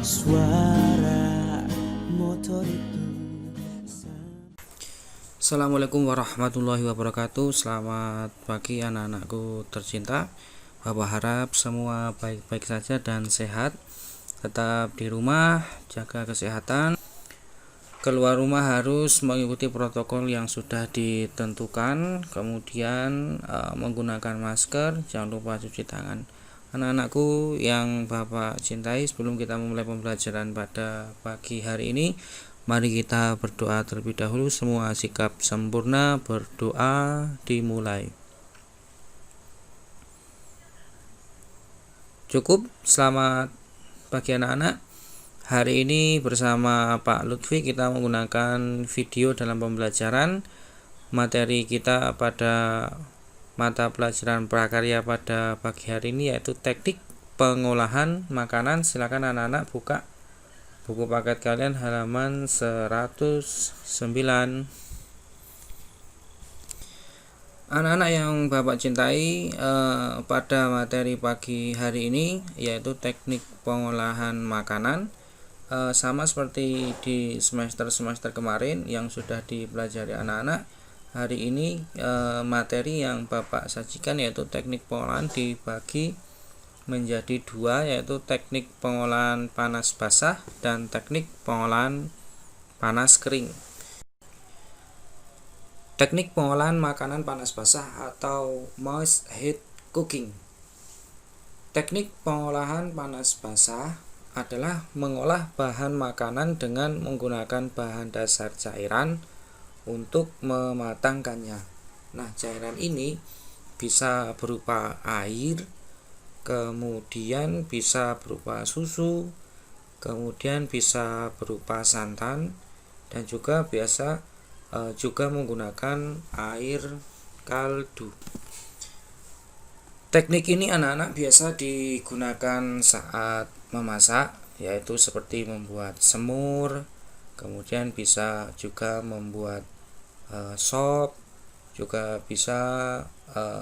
Suara motor itu. Assalamualaikum warahmatullahi wabarakatuh. Selamat pagi anak-anakku tercinta. Bapak harap semua baik-baik saja dan sehat. Tetap di rumah, jaga kesehatan. Keluar rumah harus mengikuti protokol yang sudah ditentukan. Kemudian menggunakan masker, jangan lupa cuci tangan. Anak-anakku yang Bapak cintai, sebelum kita memulai pembelajaran pada pagi hari ini, mari kita berdoa terlebih dahulu. Semua sikap sempurna, berdoa dimulai. Cukup, selamat pagi anak-anak. Hari ini bersama Pak Lutfi kita menggunakan video dalam pembelajaran. Materi kita pada mata pelajaran prakarya pada pagi hari ini yaitu teknik pengolahan makanan. Silakan anak-anak buka buku paket kalian halaman 109. Anak-anak yang Bapak cintai, pada materi pagi hari ini yaitu teknik pengolahan makanan, sama seperti di semester kemarin yang sudah dipelajari anak-anak. Hari ini materi yang Bapak sajikan yaitu teknik pengolahan dibagi menjadi dua, yaitu teknik pengolahan panas basah dan teknik pengolahan panas kering. Teknik pengolahan makanan panas basah atau moist heat cooking. Teknik pengolahan panas basah adalah mengolah bahan makanan dengan menggunakan bahan dasar cairan untuk mematangkannya. Nah, cairan ini bisa berupa air, kemudian bisa berupa susu, kemudian bisa berupa santan, dan juga biasa juga menggunakan air kaldu. Teknik ini anak-anak biasa digunakan saat memasak, yaitu seperti membuat semur, kemudian bisa juga membuat sop, juga bisa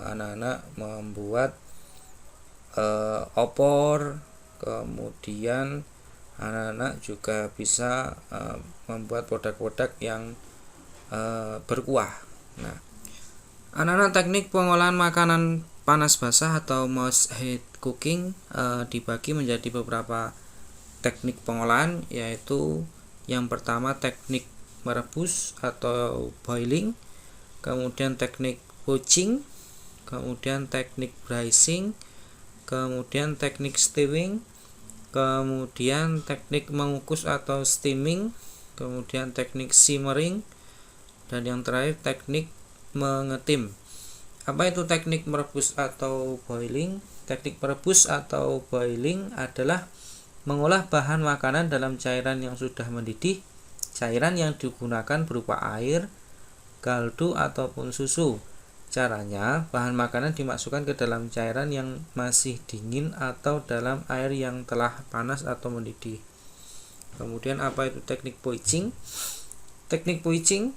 anak-anak membuat opor, kemudian anak-anak juga bisa membuat produk-produk yang berkuah. Nah, anak-anak teknik pengolahan makanan panas basah atau moist heat cooking dibagi menjadi beberapa teknik pengolahan, yaitu yang pertama teknik merebus atau boiling, kemudian teknik poaching, kemudian teknik braising, kemudian teknik stewing, kemudian teknik mengukus atau steaming, kemudian teknik simmering, dan yang terakhir teknik mengetim. Apa itu teknik merebus atau boiling? Teknik merebus atau boiling adalah mengolah bahan makanan dalam cairan yang sudah mendidih. Cairan yang digunakan berupa air, kaldu, ataupun susu. Caranya, bahan makanan dimasukkan ke dalam cairan yang masih dingin atau dalam air yang telah panas atau mendidih. Kemudian apa itu teknik poaching? Teknik poaching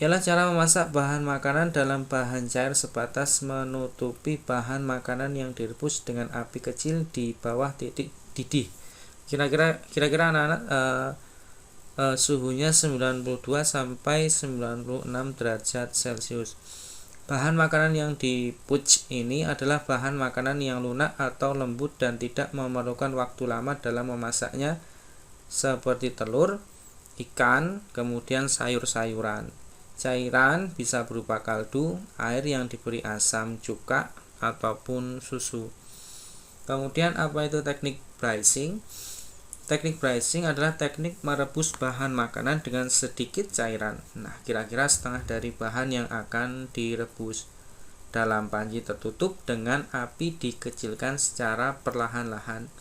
ialah cara memasak bahan makanan dalam bahan cair sebatas menutupi bahan makanan yang direbus dengan api kecil di bawah titik didih. Kira-kira anak-anak suhunya 92 sampai 96 derajat Celcius. Bahan makanan yang dipoach ini adalah bahan makanan yang lunak atau lembut dan tidak memerlukan waktu lama dalam memasaknya, seperti telur, ikan, kemudian sayur-sayuran. Cairan bisa berupa kaldu, air yang diberi asam cuka, ataupun susu. Kemudian apa itu teknik braising? Teknik braising adalah teknik merebus bahan makanan dengan sedikit cairan. Nah, kira-kira setengah dari bahan yang akan direbus dalam panci tertutup dengan api dikecilkan secara perlahan-lahan.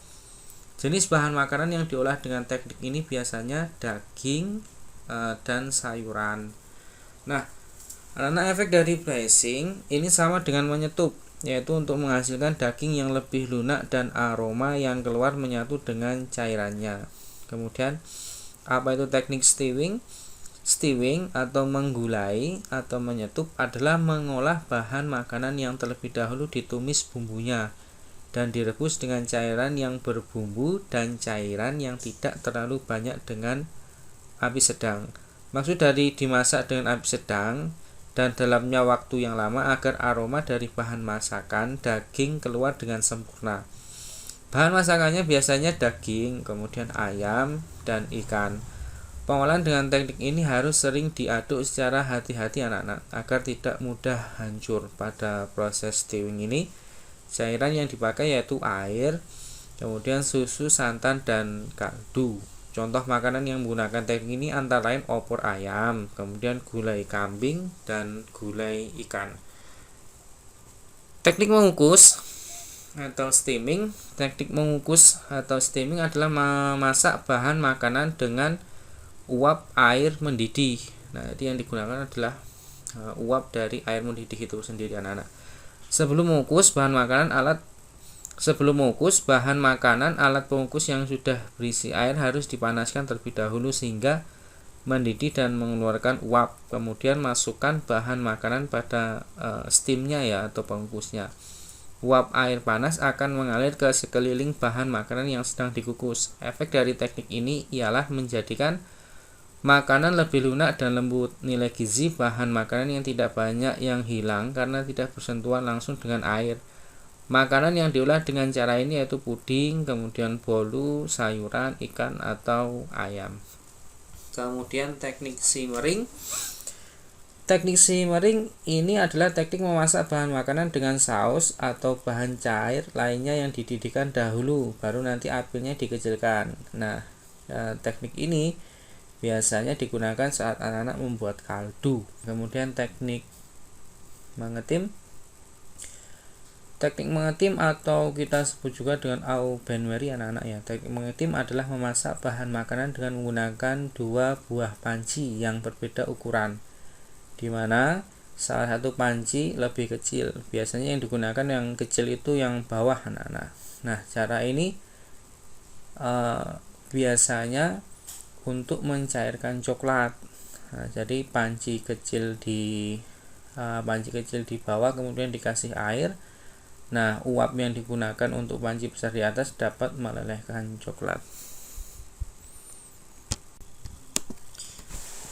Jenis bahan makanan yang diolah dengan teknik ini biasanya daging dan sayuran. Nah, anak-anak, efek dari braising ini sama dengan menyetup, yaitu untuk menghasilkan daging yang lebih lunak dan aroma yang keluar menyatu dengan cairannya. Kemudian apa itu teknik stewing? Stewing atau menggulai atau menyetup adalah mengolah bahan makanan yang terlebih dahulu ditumis bumbunya dan direbus dengan cairan yang berbumbu dan cairan yang tidak terlalu banyak dengan api sedang. Maksud dari dimasak dengan api sedang dan dalamnya waktu yang lama agar aroma dari bahan masakan daging keluar dengan sempurna. Bahan masakannya biasanya daging, kemudian ayam, dan ikan. Pengolahan dengan teknik ini harus sering diaduk secara hati-hati anak-anak agar tidak mudah hancur. Pada proses stewing ini, cairan yang dipakai yaitu air, kemudian susu, santan, dan kaldu. Contoh makanan yang menggunakan teknik ini antara lain opor ayam, kemudian gulai kambing, dan gulai ikan. Teknik mengukus atau steaming. Teknik mengukus atau steaming adalah memasak bahan makanan dengan uap air mendidih. Nah, itu yang digunakan adalah uap dari air mendidih itu sendiri anak-anak. Sebelum mengukus bahan makanan, alat pengukus yang sudah berisi air harus dipanaskan terlebih dahulu sehingga mendidih dan mengeluarkan uap. Kemudian masukkan bahan makanan pada steamnya ya atau pengukusnya. Uap air panas akan mengalir ke sekeliling bahan makanan yang sedang dikukus. Efek dari teknik ini ialah menjadikan makanan lebih lunak dan lembut. Nilai gizi bahan makanan yang tidak banyak yang hilang karena tidak bersentuhan langsung dengan air. Makanan yang diolah dengan cara ini yaitu puding, kemudian bolu, sayuran, ikan, atau ayam. Kemudian teknik simmering. Teknik simmering ini adalah teknik memasak bahan makanan dengan saus atau bahan cair lainnya yang dididihkan dahulu, baru nanti apinya dikecilkan. Nah, teknik ini biasanya digunakan saat anak-anak membuat kaldu. Kemudian teknik mengetim. Teknik mengetim atau kita sebut juga dengan au bain-marie anak-anak ya. Teknik mengetim adalah memasak bahan makanan dengan menggunakan dua buah panci yang berbeda ukuran, di mana salah satu panci lebih kecil. Biasanya yang digunakan yang kecil itu yang bawah anak-anak. Nah, cara ini biasanya untuk mencairkan coklat. Nah, jadi panci kecil di bawah, kemudian dikasih air. Nah, uap yang digunakan untuk panci besar di atas dapat melelehkan coklat.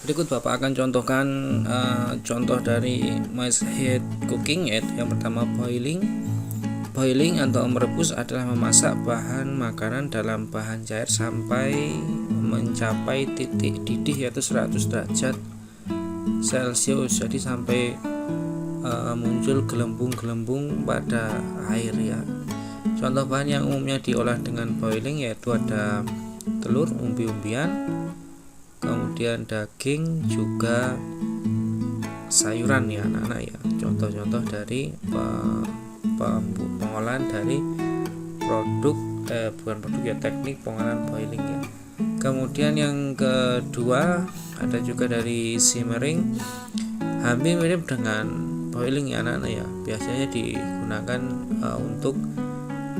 Berikut Bapak akan contohkan contoh dari head cooking, yaitu yang pertama boiling. Boiling atau merebus adalah memasak bahan makanan dalam bahan cair sampai mencapai titik didih yaitu 100 derajat Celcius. Jadi sampai muncul gelembung-gelembung pada air ya. Contoh bahan yang umumnya diolah dengan boiling yaitu ada telur, umbi-umbian, kemudian daging, juga sayuran ya anak-anak ya. Contoh-contoh dari pengolahan dari teknik pengolahan boiling ya. Kemudian yang kedua ada juga dari simmering, hampir mirip dengan boiling ya anak-anak ya. Biasanya digunakan untuk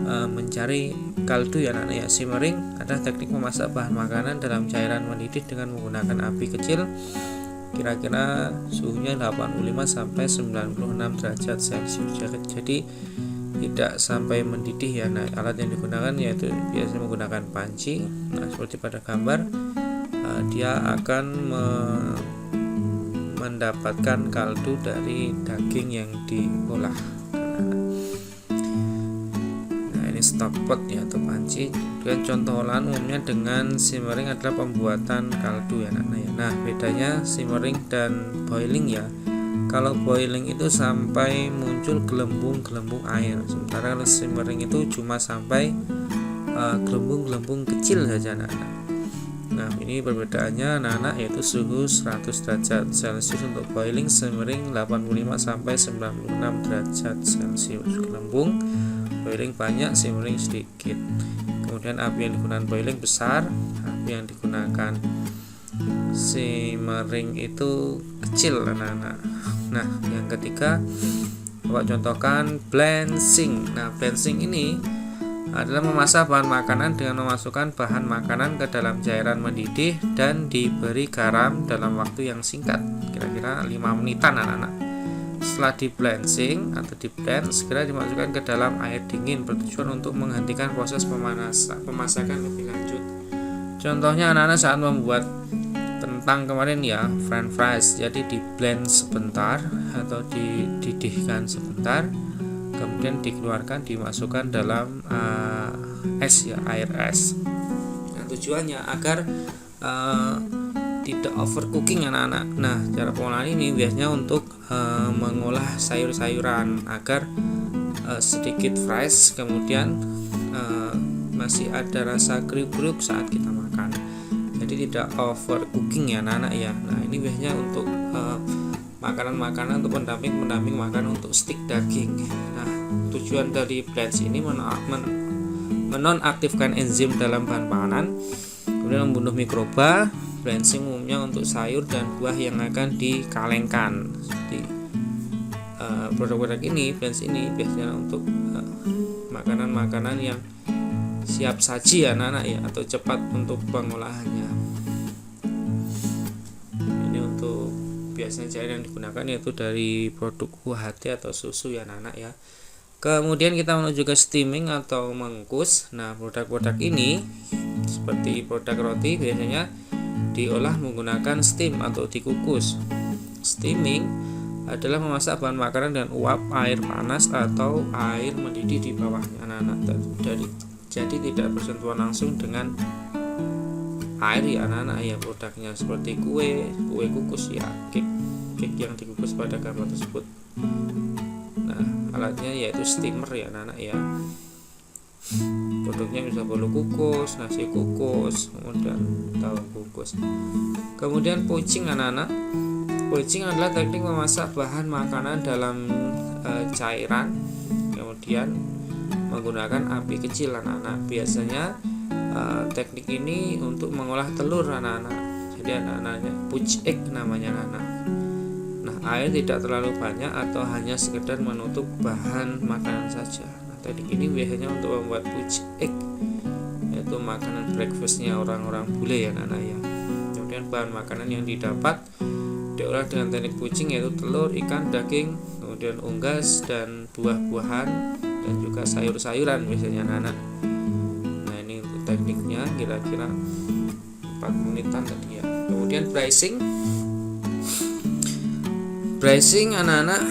mencari kaldu ya anak-anak ya. Simmering adalah teknik memasak bahan makanan dalam cairan mendidih dengan menggunakan api kecil, kira-kira suhunya 85 sampai 96 derajat Celcius. Jadi tidak sampai mendidih ya. Nah, alat yang digunakan yaitu biasanya menggunakan panci. Nah, seperti pada gambar, dia akan mendapatkan kaldu dari daging yang diolah. Nah, ini stockpot ya atau panci. Dan contoh olahan umumnya dengan simmering adalah pembuatan kaldu ya anak-anak ya. Nah, bedanya simmering dan boiling ya. Kalau boiling itu sampai muncul gelembung-gelembung air, sementara kalau simmering itu cuma sampai gelembung-gelembung kecil saja anak-anak. Nah, ini perbedaannya anak-anak yaitu suhu 100 derajat Celcius untuk boiling, simmering 85 sampai 96 derajat Celcius. Gelembung boiling banyak, simmering sedikit. Kemudian api yang digunakan boiling besar, api yang digunakan simmering itu kecil anak-anak. Nah, yang ketiga Bapak contohkan blanching. Nah, blanching ini adalah memasak bahan makanan dengan memasukkan bahan makanan ke dalam cairan mendidih dan diberi garam dalam waktu yang singkat, kira-kira 5 menitan anak-anak. setelah di blanching atau di blend segera dimasukkan ke dalam air dingin bertujuan untuk menghentikan proses pemasakan lebih lanjut. Contohnya anak-anak saat membuat kentang kemarin ya, french fries, jadi di blend sebentar atau dididihkan sebentar, kemudian dikeluarkan dimasukkan dalam es ya, air es. Nah, tujuannya agar tidak overcooking anak-anak. Nah, cara pengolahan ini biasanya untuk mengolah sayur-sayuran agar sedikit fresh, kemudian masih ada rasa kriuk-kriuk saat kita makan. Jadi tidak overcooking ya anak-anak ya. Nah, ini biasanya untuk makanan-makanan atau pendamping makanan untuk stik daging. Nah, tujuan dari blend ini menonaktifkan enzim dalam bahan makanan, kemudian membunuh mikroba. Blanching umumnya untuk sayur dan buah yang akan dikalengkan. Seperti produk-produk ini, blend ini biasanya untuk makanan-makanan yang siap saji ya anak-anak ya, atau cepat untuk pengolahannya. Ini untuk biasanya cairan yang digunakan yaitu dari produk UHT atau susu ya anak-anak ya. Kemudian kita menuju ke steaming atau mengukus. Nah, produk-produk ini seperti produk roti biasanya diolah menggunakan steam atau dikukus. Steaming adalah memasak bahan makanan dengan uap air panas atau air mendidih di bawahnya anak-anak. Jadi tidak bersentuhan langsung dengan air ya anak-anak ya. Produknya seperti kue kukus ya, cake yang dikukus pada gambar tersebut. Nah, alatnya yaitu steamer ya anak-anak ya. Produknya bisa bolu kukus, nasi kukus, kemudian tahu kukus. Kemudian poaching anak-anak. Poaching adalah teknik memasak bahan makanan dalam cairan, kemudian menggunakan api kecil anak-anak. Biasanya teknik ini untuk mengolah telur anak-anak. Jadi anak-anaknya poach egg namanya anak-anak. Nah, air tidak terlalu banyak atau hanya sekedar menutup bahan makanan saja. Teknik ini biasanya untuk membuat poach egg, yaitu makanan breakfastnya orang-orang bule ya anak-anak ya. Kemudian bahan makanan yang didapat diolah dengan teknik poaching yaitu telur, ikan, daging, kemudian unggas dan buah-buahan dan juga sayur-sayuran biasanya anak-anak. Nah, ini untuk tekniknya kira-kira 4 menitan tadi ya. Kemudian braising anak-anak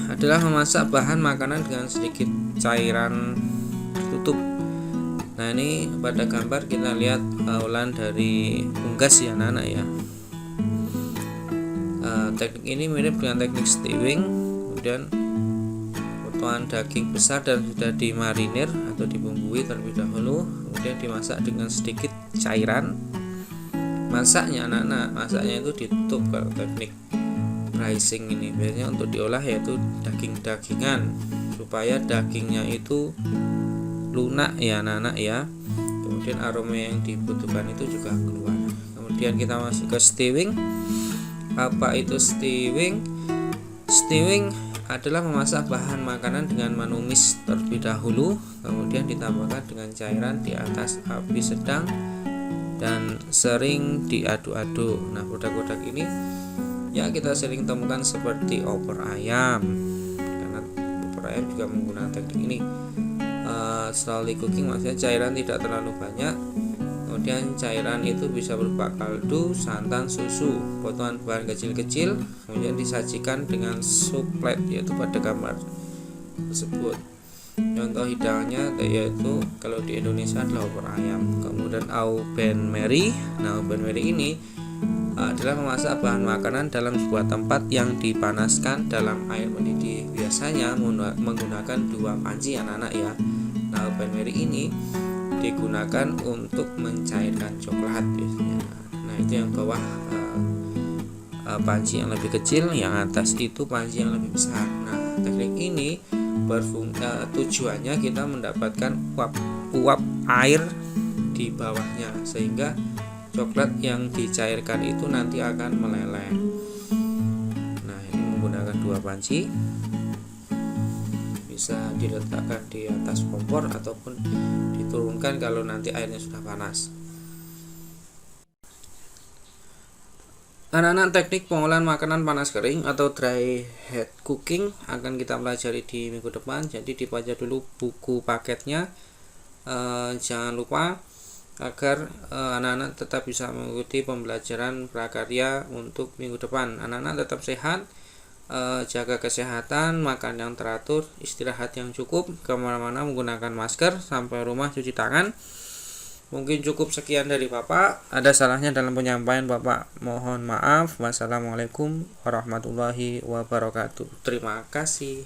adalah memasak bahan makanan dengan sedikit cairan tertutup. Nah, ini pada gambar kita lihat olahan dari unggas ya anak-anak ya. Teknik ini mirip dengan teknik stewing. Kemudian potongan daging besar dan sudah dimarinir atau dibumbui terlebih dahulu, kemudian dimasak dengan sedikit cairan. Masaknya anak-anak, masaknya itu ditutup. Kalau teknik braising ini biasanya untuk diolah yaitu daging-dagingan supaya dagingnya itu lunak ya anak-anak ya. Kemudian aroma yang dibutuhkan itu juga keluar. Kemudian kita masuk ke stewing. Apa itu stewing? Stewing adalah memasak bahan makanan dengan menumis terlebih dahulu, kemudian ditambahkan dengan cairan di atas api sedang dan sering diaduk-aduk. Nah, produk-produk ini ya kita sering temukan seperti opor ayam, karena opor ayam juga menggunakan teknik ini. Slowly cooking maksudnya cairan tidak terlalu banyak, kemudian cairan itu bisa berupa kaldu, santan, susu, potongan bahan kecil-kecil, kemudian disajikan dengan sup plate yaitu pada gambar tersebut. Contoh hidangannya yaitu kalau di Indonesia adalah opor ayam. Kemudian au ben meri. Nah, au ben meri ini adalah memasak bahan makanan dalam sebuah tempat yang dipanaskan dalam air mendidih. Biasanya menggunakan 2 panci anak-anak ya. Nah, au ben meri ini digunakan untuk mencairkan coklat biasanya. Nah, itu yang bawah panci yang lebih kecil, yang atas itu panci yang lebih besar. Nah, teknik ini tujuannya kita mendapatkan uap air di bawahnya sehingga coklat yang dicairkan itu nanti akan meleleh. Nah, ini menggunakan 2 panci, bisa diletakkan di atas kompor ataupun diturunkan kalau nanti airnya sudah panas. Anak-anak, teknik pengolahan makanan panas kering atau dry heat cooking akan kita pelajari di minggu depan. Jadi dibaca dulu buku paketnya. Jangan lupa agar anak-anak tetap bisa mengikuti pembelajaran prakarya untuk minggu depan. Anak-anak tetap sehat, jaga kesehatan, makan yang teratur, istirahat yang cukup, kemana-mana menggunakan masker, sampai rumah cuci tangan. Mungkin cukup sekian dari Bapak. Ada salahnya dalam penyampaian Bapak, mohon maaf. Wassalamualaikum warahmatullahi wabarakatuh. Terima kasih.